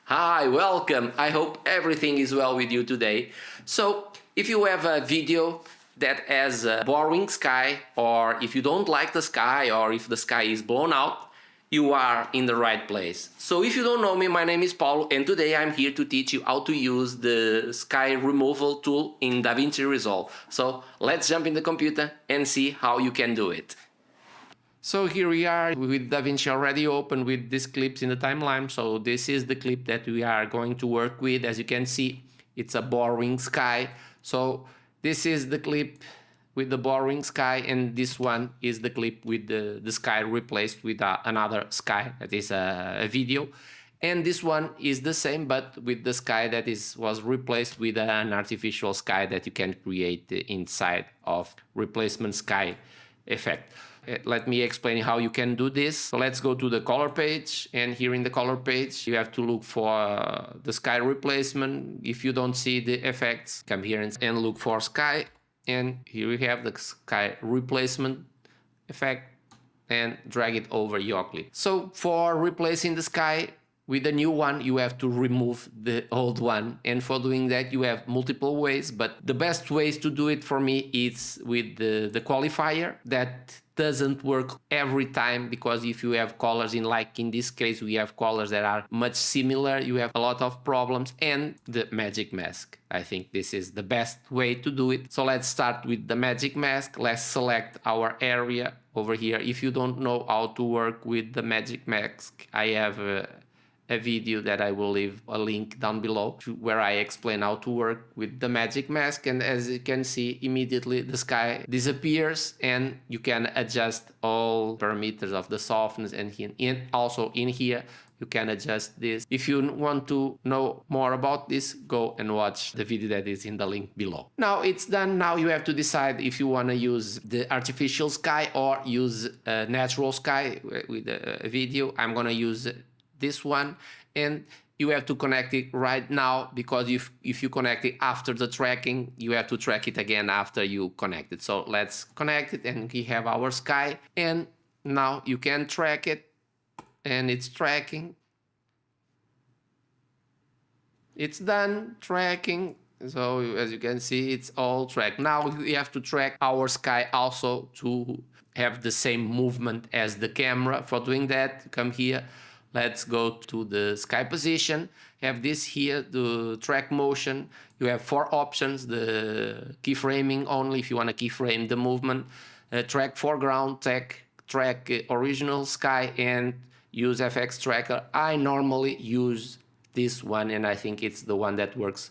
Hi, welcome. I hope everything is well with you today. So, if you have a video that has a boring sky, or if you don't like the sky, or if the sky is blown out, you are in the right place. So, if you don't know me, my name is Paulo, and today I'm here to teach you how to use the sky removal tool in Davinci Resolve. So, let's jump in the computer and see how you can do it. So here we are with Davinci already open with these clips in the timeline. So this is the clip that we are going to work with. As you can see, it's a boring sky. So this is the clip with the boring sky, and this one is the clip with the sky replaced with another sky, that is a video. And this one is the same, but with the sky that was replaced with an artificial sky that you can create inside of replacement sky effect. Let me explain how you can do this. So let's go to the color page, and here in the color page you have to look for the sky replacement. If you don't see the effects, come here and look for sky, and here we have the sky replacement effect, and drag it over your clip. So for replacing the sky with the new one, you have to remove the old one, and for doing that you have multiple ways, but the best ways to do it for me is with the qualifier. That doesn't work every time, because if you have colors like in this case we have colors that are much similar, you have a lot of problems. And the magic mask, I think this is the best way to do it. So let's start with the magic mask. Let's select our area over here. If you don't know how to work with the magic mask, I have a video that I will leave a link down below where I explain how to work with the magic mask. And as you can see, immediately the sky disappears, and you can adjust all parameters of the softness, and also in here you can adjust this. If you want to know more about this, go and watch the video that is in the link below. Now it's done. Now you have to decide if you want to use the artificial sky or use a natural sky with a video. I'm gonna use this one, and you have to connect it right now, because if you connect it after the tracking, you have to track it again after you connect it. So let's connect it, and we have our sky, and now you can track it, and it's tracking. It's done tracking. So as you can see, it's all tracked. Now we have to track our sky also to have the same movement as the camera. For doing that, come here. Let's go to the sky position. Have this here, the track motion. You have 4 options: the keyframing only, if you want to keyframe the movement, track foreground, track original sky, and use FX tracker. I normally use this one, and I think it's the one that works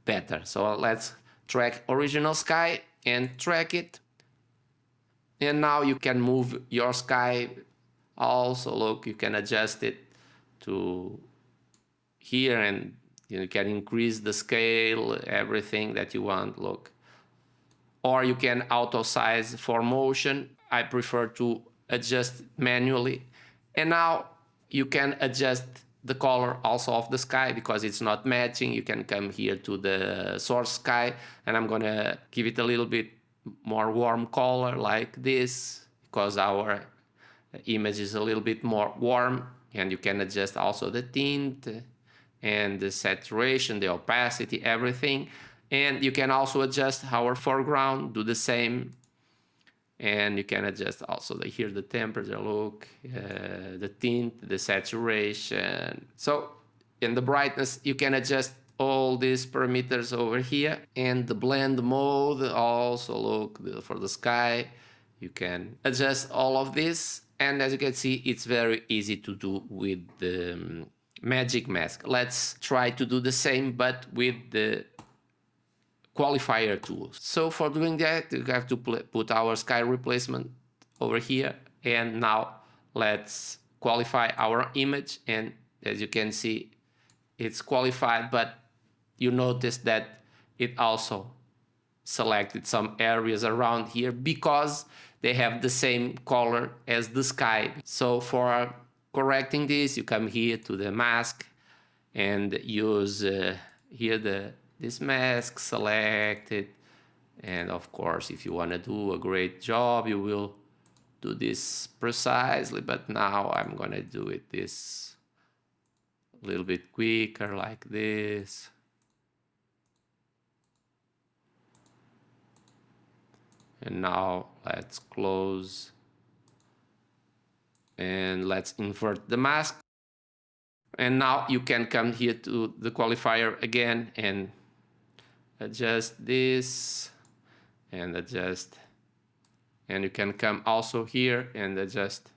better. So let's track original sky and track it. And now you can move your sky. Also, look, you can adjust it to here, and you can increase the scale, everything that you want, look. Or you can auto size for motion. I prefer to adjust manually. And now you can adjust the color also of the sky, because it's not matching. You can come here to the source sky, and I'm gonna give it a little bit more warm color like this, because our image is a little bit more warm. And you can adjust also the tint and the saturation, the opacity, everything. And you can also adjust our foreground, do the same. And you can adjust also here the temperature, look, the tint, the saturation. So in the brightness, you can adjust all these parameters over here. And the blend mode also, look, for the sky, you can adjust all of this. And as you can see, it's very easy to do with the magic mask. Let's try to do the same, but with the qualifier tool. So for doing that, you have to put our sky replacement over here. And now let's qualify our image. And as you can see, it's qualified, but you notice that it also selected some areas around here because they have the same color as the sky. So for correcting this, you come here to the mask and use here this mask, select it, and of course if you want to do a great job you will do this precisely, but now I'm gonna do it this a little bit quicker like this. And now let's close and let's invert the mask. And now you can come here to the qualifier again and adjust this and adjust. And you can come also here and adjust.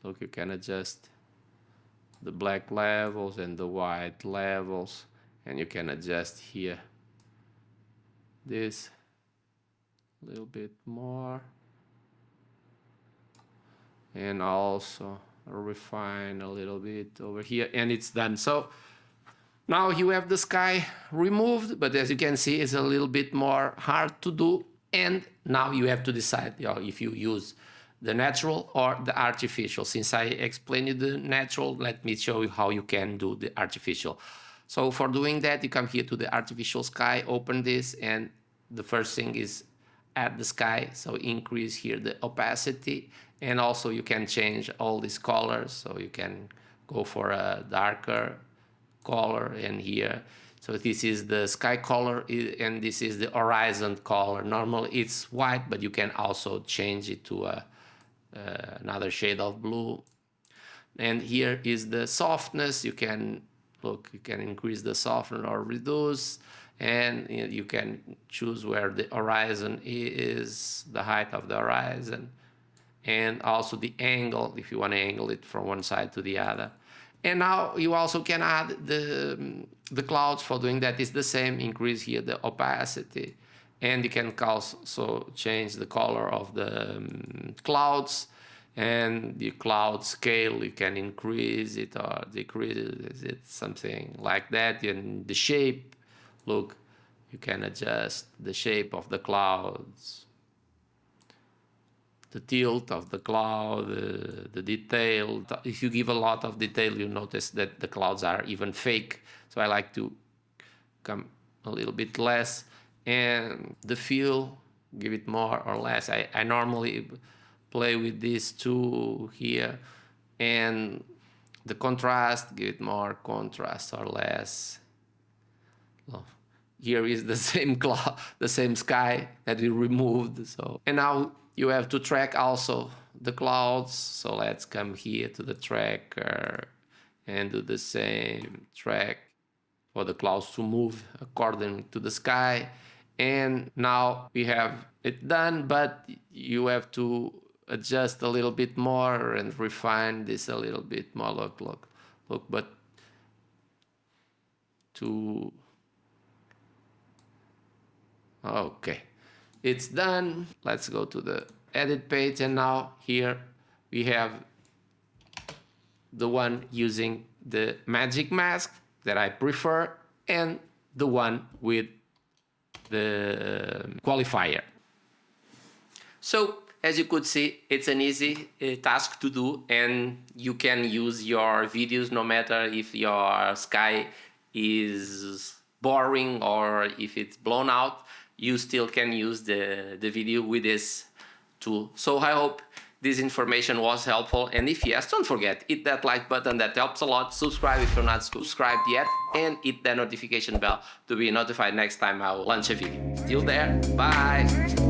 Look, you can adjust the black levels and the white levels, and you can adjust here this a little bit more, and also refine a little bit over here, and it's done. So now you have the sky removed, but as you can see, it's a little bit more hard to do. And now you have to decide, if you use the natural or the artificial. Since I explained you the natural, let me show you how you can do the artificial. So for doing that, you come here to the artificial sky, open this, and the first thing is add the sky. So increase here the opacity, and also you can change all these colors. So you can go for a darker color, and here. So this is the sky color, and this is the horizon color. Normally it's white, but you can also change it to another shade of blue. And here is the softness. You can look, you can increase the softness or reduce, and you can choose where the horizon is, the height of the horizon, and also the angle, if you want to angle it from one side to the other. And now you also can add the clouds. For doing that is the same. Increase here the opacity, and you can also change the color of the clouds, and the cloud scale, you can increase it or decrease it, something like that. And the shape, look, you can adjust the shape of the clouds, the tilt of the cloud, the detail. If you give a lot of detail, you notice that the clouds are even fake. So I like to come a little bit less. And the feel, give it more or less. I normally play with these two here. And the contrast, give it more contrast or less. Well, here is the same cloud, the same sky that we removed. So, and now you have to track also the clouds. So let's come here to the tracker and do the same track for the clouds to move according to the sky. And now we have it done, but you have to adjust a little bit more and refine this a little bit more. Look, but to... Okay, it's done. Let's go to the edit page, and now here we have the one using the magic mask that I prefer, and the one with the qualifier. So as you could see, it's an easy task to do, and you can use your videos no matter if your sky is boring or if it's blown out. You still can use the video with this tool. So I hope this information was helpful, and if yes, don't forget, hit that like button, that helps a lot. Subscribe if you're not subscribed yet, and hit that notification bell to be notified next time I will launch a video. Till there, bye!